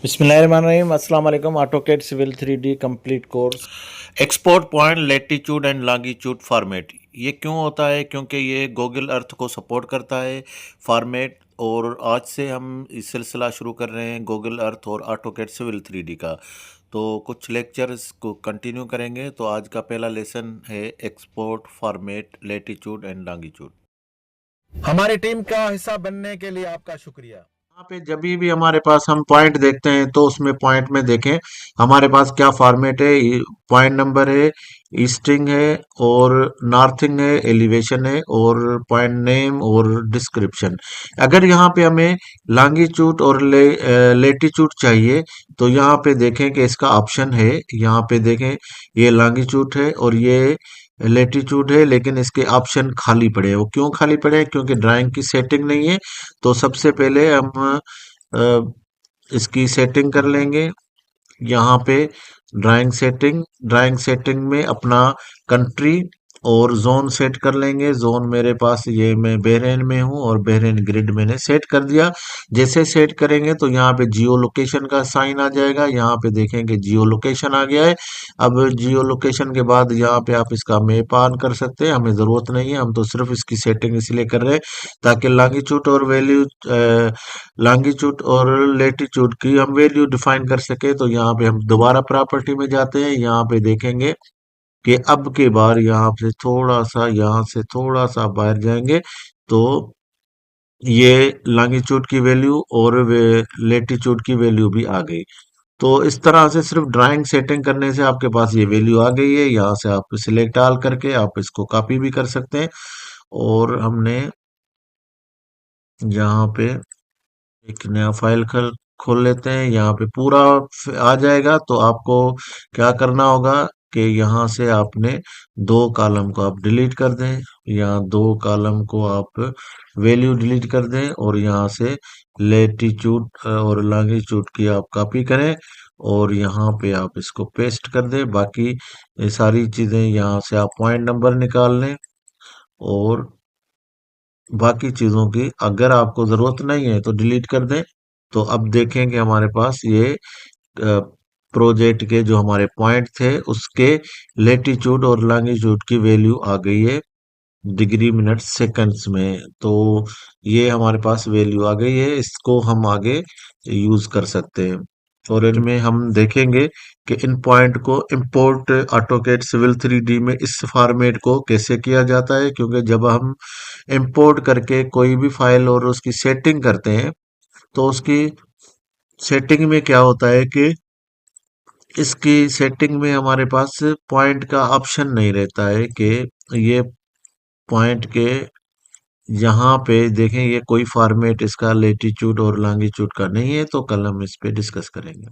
बिस्मिल्लाहिर्रहमानिर्रहीम अस्सलाम वालेकुम। AutoCAD civil 3D complete course export point latitude and longitude format. ये क्यों होता है? क्योंकि ये गूगल अर्थ को सपोर्ट करता है फॉर्मेट। और आज से हम इस सिलसिला शुरू कर रहे हैं गूगल अर्थ और ऑटोकैड सिविल 3D का। तो कुछ लेक्चर्स को कंटिन्यू करेंगे। तो आज का पहला लेसन है export format latitude and longitude. हमारी टीम का हिस्सा बनने के लिए आपका शुक्रिया। यहाँ पे जब भी हमारे पास हम पॉइंट देखते हैं तो उसमें पॉइंट में देखें हमारे पास क्या फॉर्मेट है। पॉइंट नंबर है, ईस्टिंग है और नॉर्थिंग है, एलिवेशन है और पॉइंट नेम और डिस्क्रिप्शन। अगर यहाँ पे हमें लॉन्गिट्यूड और लेटीट्यूड चाहिए तो यहाँ पे देखें कि इसका ऑप्शन है। यहाँ पे देखें ये लॉन्गिट्यूड है और ये लेटीट्यूड है, लेकिन इसके ऑप्शन खाली पड़े हैं। वो क्यों खाली पड़े हैं? क्योंकि ड्राइंग की सेटिंग नहीं है। तो सबसे पहले हम अ, इसकी सेटिंग कर लेंगे। यहाँ पे ड्राइंग सेटिंग में अपना कंट्री और जोन सेट कर लेंगे। जोन मेरे पास ये मैं बहरीन में हूँ और बहरीन ग्रिड मैंने सेट कर दिया। जैसे सेट करेंगे तो यहाँ पे जियो लोकेशन का साइन आ जाएगा। यहाँ पे देखेंगे जियो लोकेशन आ गया है। अब जियो लोकेशन के बाद यहाँ पे आप इसका मैप ऑन कर सकते हैं। हमें ज़रूरत नहीं है, हम तो सिर्फ इसकी सेटिंग इसलिए कर रहे हैं ताकि लॉन्गिट्यूड और लेटीट्यूड की हम वैल्यू डिफाइन कर सके। तो यहाँ पे हम दोबारा प्रॉपर्टी में जाते हैं। यहाँ पे देखेंगे कि अब के बार यहाँ से थोड़ा सा बाहर जाएंगे तो ये लॉन्गिट्यूड की वैल्यू और वे लेटीट्यूड की वैल्यू भी आ गई। तो इस तरह से सिर्फ ड्राइंग सेटिंग करने से आपके पास ये वैल्यू आ गई है। यहाँ से आप सिलेक्ट ऑल करके आप इसको कॉपी भी कर सकते हैं। और हमने यहाँ पे एक नया फाइल खोल लेते हैं। यहाँ पे पूरा आ जाएगा। तो आपको क्या करना होगा कि यहाँ से आपने दो कॉलम को आप डिलीट कर दें। यहाँ दो कॉलम को आप वैल्यू डिलीट कर दें और यहाँ से लेटीट्यूड और लॉन्गिट्यूड की आप कॉपी करें और यहाँ पे आप इसको पेस्ट कर दें। बाकी ये सारी चीज़ें यहाँ से आप पॉइंट नंबर निकाल लें और बाकी चीज़ों की अगर आपको ज़रूरत नहीं है तो डिलीट कर दें। तो अब देखें कि हमारे पास ये प्रोजेक्ट के जो हमारे पॉइंट थे उसके लेटीट्यूड और लॉन्गिट्यूड की वैल्यू आ गई है डिग्री मिनट सेकंड्स में। तो ये हमारे पास वैल्यू आ गई है, इसको हम आगे यूज कर सकते हैं। और इनमें हम देखेंगे कि इन पॉइंट को इंपोर्ट ऑटोकैड सिविल 3D में इस फॉर्मेट को कैसे किया जाता है। क्योंकि जब हम इंपोर्ट करके कोई भी फाइल और उसकी सेटिंग करते हैं तो उसकी सेटिंग में क्या होता है कि इसकी सेटिंग में हमारे पास पॉइंट का ऑप्शन नहीं रहता है कि ये पॉइंट के यहाँ पे देखें ये कोई फॉर्मेट इसका लेटीट्यूड और लॉन्गिट्यूड का नहीं है। तो कल हम इस पे डिस्कस करेंगे।